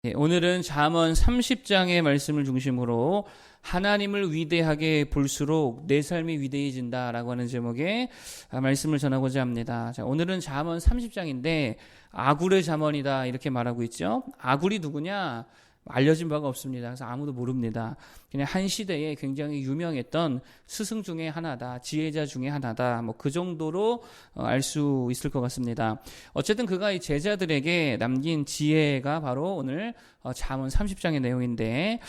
오늘은 잠언 30장의 말씀을 중심으로 하나님을 위대하게 볼수록 내 삶이 위대해진다라고 하는 제목의 말씀을 전하고자 합니다. 자, 오늘은 잠언 30장인데 아굴의 잠언이다 이렇게 말하고 있죠. 아굴이 누구냐? 알려진 바가 없습니다. 그래서 아무도 모릅니다. 그냥 한 시대에 굉장히 유명했던 스승 중에 하나다, 지혜자 중에 하나다, 그 정도로 알 수 있을 것 같습니다. 어쨌든 그가 이 제자들에게 남긴 지혜가 바로 오늘 잠언 30장의 내용인데,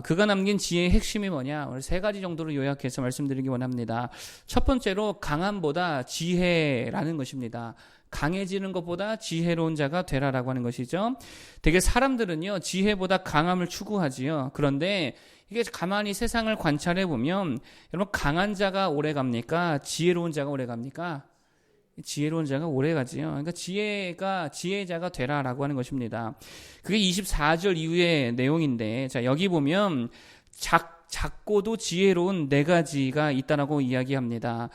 그가 남긴 지혜의 핵심이 뭐냐? 오늘 세 가지 정도로 요약해서 말씀드리기 원합니다. 첫 번째로 강함보다 지혜라는 것입니다. 강해지는 것보다 지혜로운 자가 되라라고 하는 것이죠. 되게 사람들은요, 지혜보다 강함을 추구하지요. 그런데 이게 가만히 세상을 관찰해 보면, 여러분, 강한 자가 오래 갑니까? 지혜로운 자가 오래 갑니까? 지혜로운 자가 오래 가지요. 그러니까 지혜자가 되라라고 하는 것입니다. 그게 24절 이후의 내용인데, 자, 여기 보면 작고도 지혜로운 네 가지가 있다라고 이야기합니다.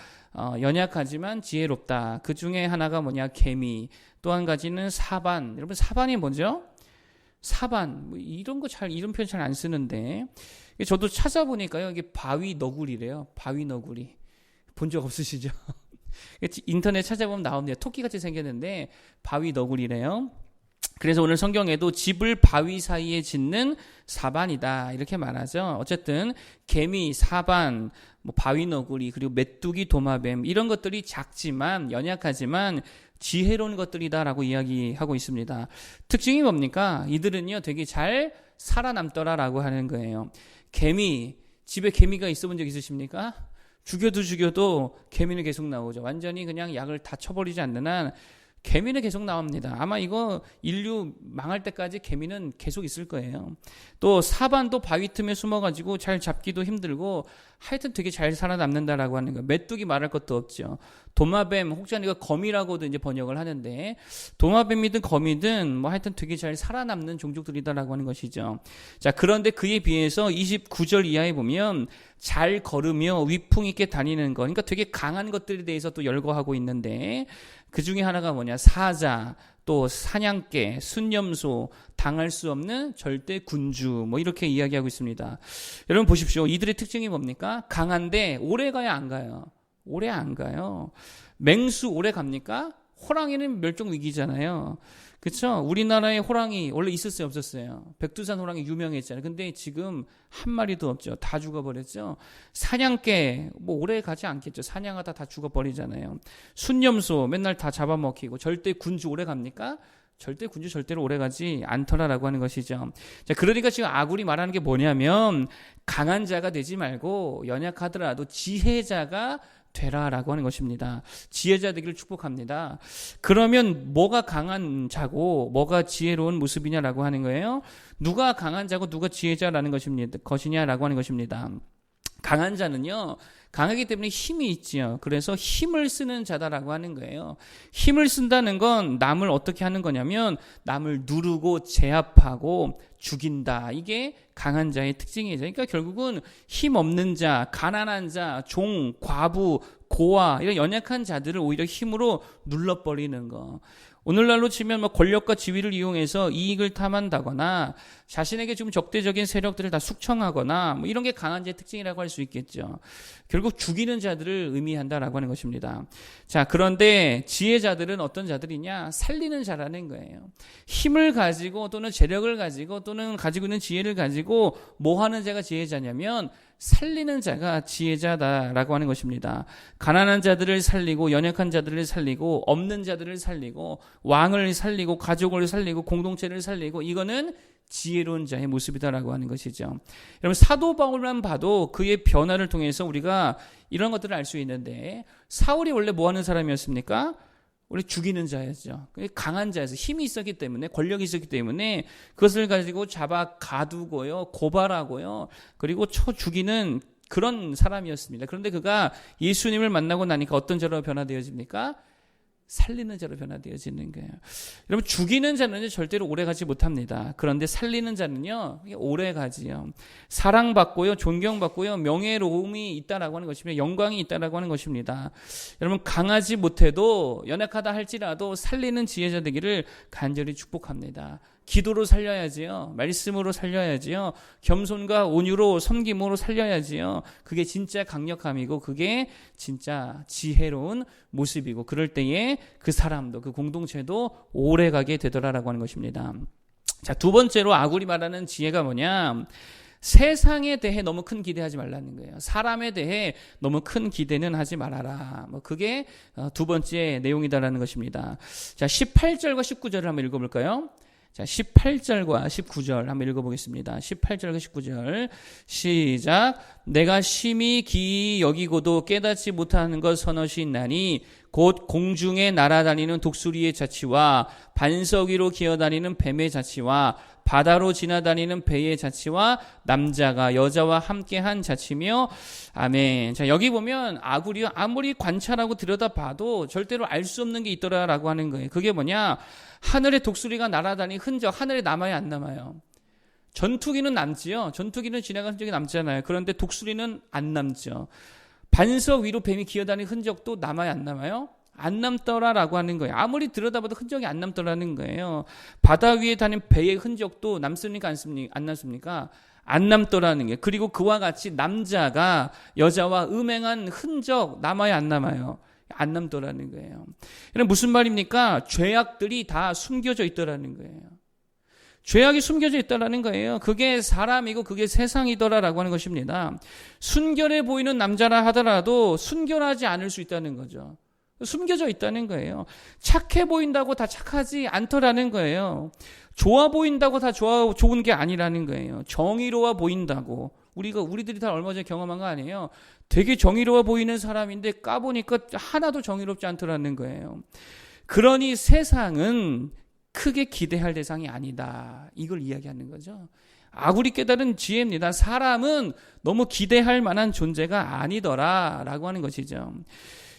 연약하지만 지혜롭다. 그 중에 하나가 뭐냐? 개미. 또 한 가지는 사반. 여러분, 사반이 뭐죠? 사반. 이런 표현 잘 안 쓰는데. 저도 찾아보니까요, 이게 바위 너구리래요. 바위 너구리. 본 적 없으시죠? 인터넷 찾아보면 나옵니다. 토끼같이 생겼는데, 바위 너구리래요. 그래서 오늘 성경에도 집을 바위 사이에 짓는 사반이다 이렇게 말하죠. 어쨌든 개미, 사반, 바위 너구리, 그리고 메뚜기, 도마뱀 이런 것들이 작지만 연약하지만 지혜로운 것들이다라고 이야기하고 있습니다. 특징이 뭡니까? 이들은요 되게 잘 살아남더라라고 하는 거예요. 개미, 집에 개미가 있어본 적 있으십니까? 죽여도 개미는 계속 나오죠. 완전히 그냥 약을 다 쳐버리지 않는 한 개미는 계속 나옵니다. 아마 이거 인류 망할 때까지 개미는 계속 있을 거예요. 또 사반도 바위 틈에 숨어가지고 잘 잡기도 힘들고 하여튼 되게 잘 살아남는다라고 하는 거예요. 메뚜기 말할 것도 없죠. 도마뱀, 혹시 이거 거미라고도 이제 번역을 하는데 도마뱀이든 거미든 하여튼 되게 잘 살아남는 종족들이다라고 하는 것이죠. 자, 그런데 그에 비해서 29절 이하에 보면 잘 걸으며 위풍 있게 다니는 것, 그러니까 되게 강한 것들에 대해서 또 열거하고 있는데 그 중에 하나가 뭐냐? 사자, 또 사냥개, 순념소, 당할 수 없는 절대 군주, 이렇게 이야기하고 있습니다. 여러분 보십시오. 이들의 특징이 뭡니까? 강한데 오래 가야 안 가요. 오래 안 가요. 맹수 오래 갑니까? 호랑이는 멸종 위기잖아요. 그렇죠? 우리나라에 호랑이 원래 있었어요, 없었어요? 백두산 호랑이 유명했잖아요. 근데 지금 한 마리도 없죠. 다 죽어버렸죠. 사냥개 오래 가지 않겠죠. 사냥하다 다 죽어버리잖아요. 순념소 맨날 다 잡아먹히고. 절대 군주 오래 갑니까? 절대 군주 절대로 오래 가지 않더라라고 하는 것이죠. 자, 그러니까 지금 아굴이 말하는 게 뭐냐면 강한 자가 되지 말고 연약하더라도 지혜자가 되라라고 하는 것입니다. 지혜자 되기를 축복합니다. 그러면 뭐가 강한 자고 뭐가 지혜로운 모습이냐라고 하는 거예요. 누가 강한 자고 누가 지혜자라는 것이냐라고 하는 것입니다. 강한 자는요, 강하기 때문에 힘이 있지요. 그래서 힘을 쓰는 자다라고 하는 거예요. 힘을 쓴다는 건 남을 어떻게 하는 거냐면 남을 누르고 제압하고 죽인다. 이게 강한 자의 특징이죠. 그러니까 결국은 힘 없는 자, 가난한 자, 종, 과부, 고아 이런 연약한 자들을 오히려 힘으로 눌러버리는 거. 오늘날로 치면 권력과 지위를 이용해서 이익을 탐한다거나 자신에게 좀 적대적인 세력들을 다 숙청하거나 이런 게 강한 자의 특징이라고 할 수 있겠죠. 결국 죽이는 자들을 의미한다라고 하는 것입니다. 자, 그런데 지혜자들은 어떤 자들이냐? 살리는 자라는 거예요. 힘을 가지고 또는 재력을 가지고 또는 가지고 있는 지혜를 가지고 뭐 하는 자가 지혜자냐면 살리는 자가 지혜자다라고 하는 것입니다. 가난한 자들을 살리고 연약한 자들을 살리고 없는 자들을 살리고 왕을 살리고 가족을 살리고 공동체를 살리고 이거는 지혜로운 자의 모습이다라고 하는 것이죠. 여러분 사도 바울만 봐도 그의 변화를 통해서 우리가 이런 것들을 알 수 있는데 사울이 원래 뭐 하는 사람이었습니까? 원래 죽이는 자였죠. 강한 자였어요. 힘이 있었기 때문에 권력이 있었기 때문에 그것을 가지고 잡아 가두고요. 고발하고요. 그리고 쳐 죽이는 그런 사람이었습니다. 그런데 그가 예수님을 만나고 나니까 어떤 자로 변화되어집니까? 살리는 자로 변화되어지는 거예요. 여러분 죽이는 자는 절대로 오래가지 못합니다. 그런데 살리는 자는요 오래가지요. 사랑받고요, 존경받고요, 명예로움이 있다라고 하는 것입니다. 영광이 있다라고 하는 것입니다. 여러분 강하지 못해도 연약하다 할지라도 살리는 지혜자 되기를 간절히 축복합니다. 기도로 살려야지요. 말씀으로 살려야지요. 겸손과 온유로 섬김으로 살려야지요. 그게 진짜 강력함이고 그게 진짜 지혜로운 모습이고 그럴 때에 그 사람도 그 공동체도 오래가게 되더라라고 하는 것입니다. 자, 두 번째로 아굴이 말하는 지혜가 뭐냐? 세상에 대해 너무 큰 기대하지 말라는 거예요. 사람에 대해 너무 큰 기대는 하지 말아라. 그게 두 번째 내용이다라는 것입니다. 자, 18절과 19절을 한번 읽어볼까요? 자, 18절과 19절 한번 읽어보겠습니다. 18절과 19절 시작. 내가 심히 기이 여기고도 깨닫지 못하는 것 서너시 있나니 곧 공중에 날아다니는 독수리의 자치와 반석 위로 기어다니는 뱀의 자치와 바다로 지나다니는 배의 자치와 남자가 여자와 함께한 자치며 아멘. 자, 여기 보면 아굴이 아무리 관찰하고 들여다봐도 절대로 알 수 없는 게 있더라라고 하는 거예요. 그게 뭐냐? 하늘에 독수리가 날아다니는 흔적, 하늘에 남아요, 안 남아요? 전투기는 남지요. 전투기는 지나간 흔적이 남잖아요. 그런데 독수리는 안 남죠. 반석 위로 뱀이 기어다니는 흔적도 남아요, 안 남아요? 안 남더라라고 하는 거예요. 아무리 들여다봐도 흔적이 안 남더라는 거예요. 바다 위에 다니는 배의 흔적도 남습니까, 안 남습니까? 안 남더라는 게. 그리고 그와 같이 남자가 여자와 음행한 흔적 남아요, 안 남아요? 안 남더라는 거예요. 이런 무슨 말입니까? 죄악들이 다 숨겨져 있더라는 거예요. 죄악이 숨겨져 있다라는 거예요. 그게 사람이고 그게 세상이더라라고 하는 것입니다. 순결해 보이는 남자라 하더라도 순결하지 않을 수 있다는 거죠. 숨겨져 있다는 거예요. 착해 보인다고 다 착하지 않더라는 거예요. 좋아 보인다고 다 좋은 게 아니라는 거예요. 정의로워 보인다고. 우리들이 다 얼마 전에 경험한 거 아니에요? 되게 정의로워 보이는 사람인데 까보니까 하나도 정의롭지 않더라는 거예요. 그러니 세상은 크게 기대할 대상이 아니다. 이걸 이야기하는 거죠. 아굴이 깨달은 지혜입니다. 사람은 너무 기대할 만한 존재가 아니더라라고 하는 것이죠.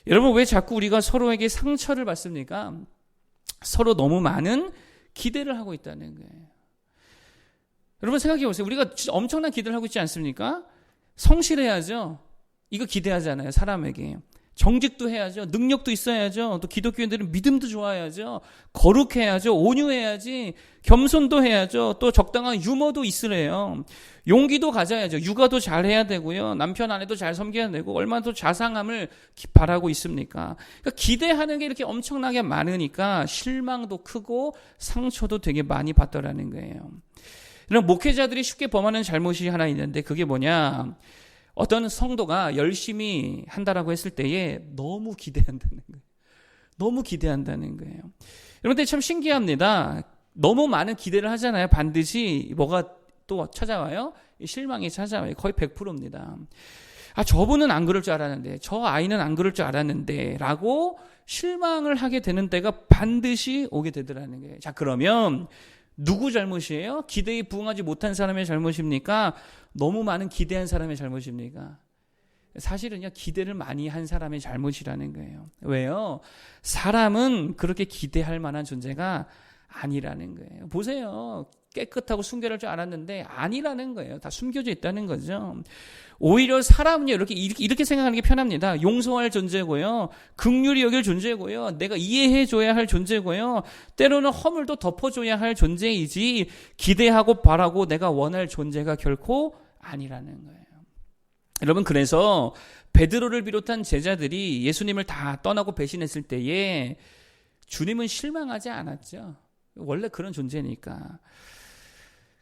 여러분, 왜 자꾸 우리가 서로에게 상처를 받습니까? 서로 너무 많은 기대를 하고 있다는 거예요. 여러분 생각해 보세요. 우리가 엄청난 기대를 하고 있지 않습니까? 성실해야죠. 이거 기대하잖아요, 사람에게. 정직도 해야죠. 능력도 있어야죠. 또 기독교인들은 믿음도 좋아야죠. 거룩해야죠. 온유해야지. 겸손도 해야죠. 또 적당한 유머도 있으래요. 용기도 가져야죠. 육아도 잘해야 되고요. 남편 아내도 잘 섬겨야 되고 얼마나 또 자상함을 바라고 있습니까? 그러니까 기대하는 게 이렇게 엄청나게 많으니까 실망도 크고 상처도 되게 많이 받더라는 거예요. 이런 목회자들이 쉽게 범하는 잘못이 하나 있는데 그게 뭐냐? 어떤 성도가 열심히 한다라고 했을 때에 너무 기대한다는 거예요. 너무 기대한다는 거예요. 여러분들 참 신기합니다. 너무 많은 기대를 하잖아요. 반드시 뭐가 또 찾아와요? 실망이 찾아와요. 거의 100%입니다. 아, 저분은 안 그럴 줄 알았는데, 저 아이는 안 그럴 줄 알았는데 라고 실망을 하게 되는 때가 반드시 오게 되더라는 거예요. 자, 그러면 누구 잘못이에요? 기대에 부응하지 못한 사람의 잘못입니까? 너무 많은 기대한 사람의 잘못입니까? 사실은요, 기대를 많이 한 사람의 잘못이라는 거예요. 왜요? 사람은 그렇게 기대할 만한 존재가 아니라는 거예요. 보세요. 깨끗하고 순결할 줄 알았는데 아니라는 거예요. 다 숨겨져 있다는 거죠. 오히려 사람은요, 이렇게 생각하는 게 편합니다. 용서할 존재고요. 긍휼히 여길 존재고요. 내가 이해해줘야 할 존재고요. 때로는 허물도 덮어줘야 할 존재이지 기대하고 바라고 내가 원할 존재가 결코 아니라는 거예요. 여러분, 그래서 베드로를 비롯한 제자들이 예수님을 다 떠나고 배신했을 때에 주님은 실망하지 않았죠. 원래 그런 존재니까.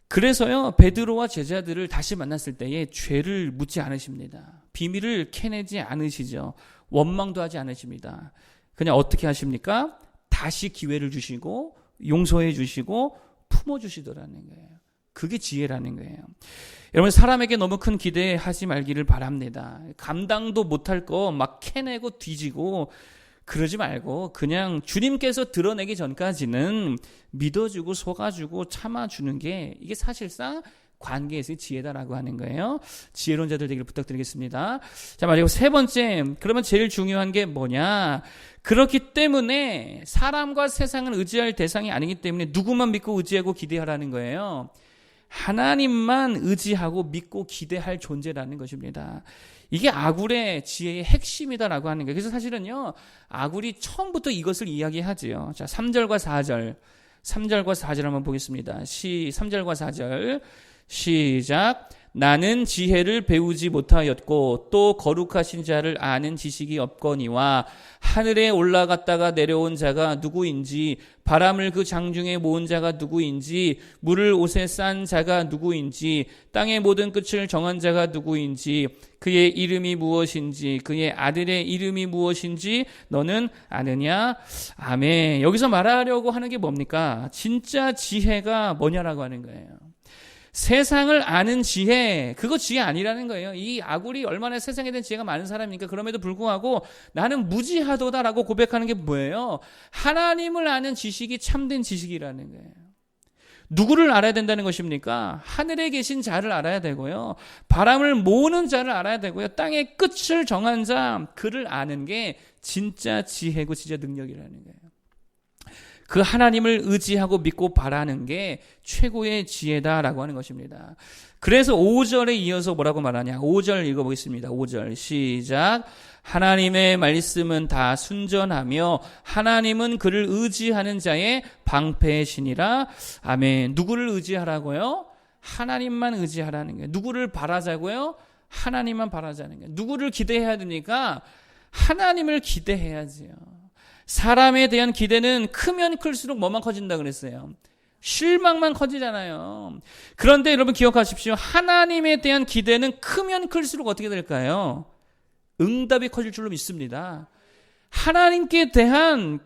그래서요, 베드로와 제자들을 다시 만났을 때에 죄를 묻지 않으십니다. 비밀을 캐내지 않으시죠. 원망도 하지 않으십니다. 그냥 어떻게 하십니까? 다시 기회를 주시고 용서해 주시고 품어주시더라는 거예요. 그게 지혜라는 거예요. 여러분, 사람에게 너무 큰 기대하지 말기를 바랍니다. 감당도 못할 거 막 캐내고 뒤지고 그러지 말고 그냥 주님께서 드러내기 전까지는 믿어주고 속아주고 참아주는 게 이게 사실상 관계에서의 지혜다라고 하는 거예요. 지혜로운 자들 되기를 부탁드리겠습니다. 자, 마지막 세 번째, 그러면 제일 중요한 게 뭐냐? 그렇기 때문에 사람과 세상은 의지할 대상이 아니기 때문에 누구만 믿고 의지하고 기대하라는 거예요. 하나님만 의지하고 믿고 기대할 존재라는 것입니다. 이게 아굴의 지혜의 핵심이다라고 하는 거예요. 그래서 사실은요, 아굴이 처음부터 이것을 이야기하지요. 자, 3절과 4절. 3절과 4절 한번 보겠습니다. 3절과 4절 시작. 나는 지혜를 배우지 못하였고 또 거룩하신 자를 아는 지식이 없거니와 하늘에 올라갔다가 내려온 자가 누구인지 바람을 그 장중에 모은 자가 누구인지 물을 옷에 싼 자가 누구인지 땅의 모든 끝을 정한 자가 누구인지 그의 이름이 무엇인지 그의 아들의 이름이 무엇인지 너는 아느냐? 아멘. 여기서 말하려고 하는 게 뭡니까? 진짜 지혜가 뭐냐라고 하는 거예요. 세상을 아는 지혜, 그거 지혜 아니라는 거예요. 이 아굴이 얼마나 세상에 대한 지혜가 많은 사람입니까? 그럼에도 불구하고 나는 무지하도다라고 고백하는 게 뭐예요? 하나님을 아는 지식이 참된 지식이라는 거예요. 누구를 알아야 된다는 것입니까? 하늘에 계신 자를 알아야 되고요. 바람을 모으는 자를 알아야 되고요. 땅의 끝을 정한 자, 그를 아는 게 진짜 지혜고 진짜 능력이라는 거예요. 그 하나님을 의지하고 믿고 바라는 게 최고의 지혜다라고 하는 것입니다. 그래서 5절에 이어서 뭐라고 말하냐? 5절 읽어보겠습니다. 5절 시작. 하나님의 말씀은 다 순전하며 하나님은 그를 의지하는 자의 방패시니라. 아멘. 누구를 의지하라고요? 하나님만 의지하라는 거예요. 누구를 바라자고요? 하나님만 바라자는 거예요. 누구를 기대해야 됩니까? 하나님을 기대해야지요. 사람에 대한 기대는 크면 클수록 뭐만 커진다 그랬어요? 실망만 커지잖아요. 그런데 여러분 기억하십시오. 하나님에 대한 기대는 크면 클수록 어떻게 될까요? 응답이 커질 줄로 믿습니다. 하나님께 대한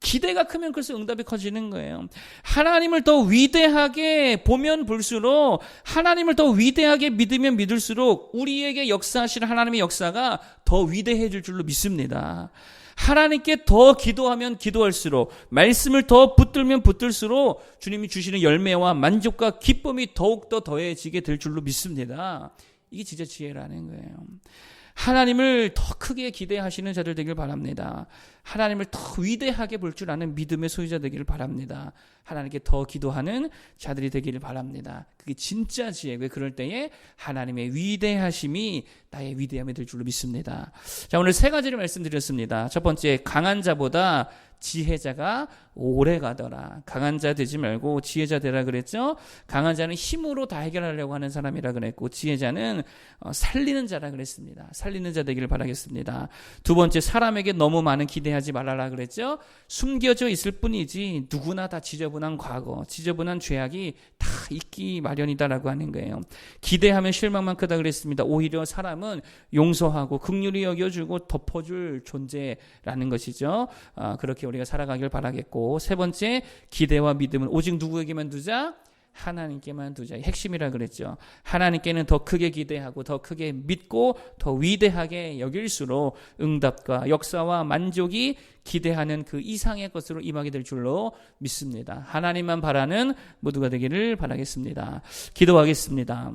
기대가 크면 클수록 응답이 커지는 거예요. 하나님을 더 위대하게 보면 볼수록, 하나님을 더 위대하게 믿으면 믿을수록 우리에게 역사하시는 하나님의 역사가 더 위대해질 줄로 믿습니다. 하나님께 더 기도하면 기도할수록, 말씀을 더 붙들면 붙들수록 주님이 주시는 열매와 만족과 기쁨이 더욱더 더해지게 될 줄로 믿습니다. 이게 진짜 지혜라는 거예요. 하나님을 더 크게 기대하시는 자들 되길 바랍니다. 하나님을 더 위대하게 볼 줄 아는 믿음의 소유자 되기를 바랍니다. 하나님께 더 기도하는 자들이 되기를 바랍니다. 그게 진짜 지혜고요. 그럴 때에 하나님의 위대하심이 나의 위대함이 될 줄로 믿습니다. 자, 오늘 세 가지를 말씀드렸습니다. 첫 번째, 강한 자보다 지혜자가 오래 가더라. 강한 자 되지 말고 지혜자 되라 그랬죠. 강한 자는 힘으로 다 해결하려고 하는 사람이라 그랬고, 지혜자는 살리는 자라 그랬습니다. 살리는 자 되기를 바라겠습니다. 두 번째, 사람에게 너무 많은 기대하지 말아라 그랬죠. 숨겨져 있을 뿐이지 누구나 다 지저분한 과거, 지저분한 죄악이 다 있기 마련이다라고 하는 거예요. 기대하면 실망만 크다 그랬습니다. 오히려 사람은 용서하고 긍휼히 여겨주고 덮어줄 존재라는 것이죠. 그렇게 우리가 살아가길 바라겠고, 세 번째, 기대와 믿음은 오직 누구에게만 두자? 하나님께만 두자. 핵심이라 그랬죠. 하나님께는 더 크게 기대하고 더 크게 믿고 더 위대하게 여길수록 응답과 역사와 만족이 기대하는 그 이상의 것으로 임하게 될 줄로 믿습니다. 하나님만 바라는 모두가 되기를 바라겠습니다. 기도하겠습니다.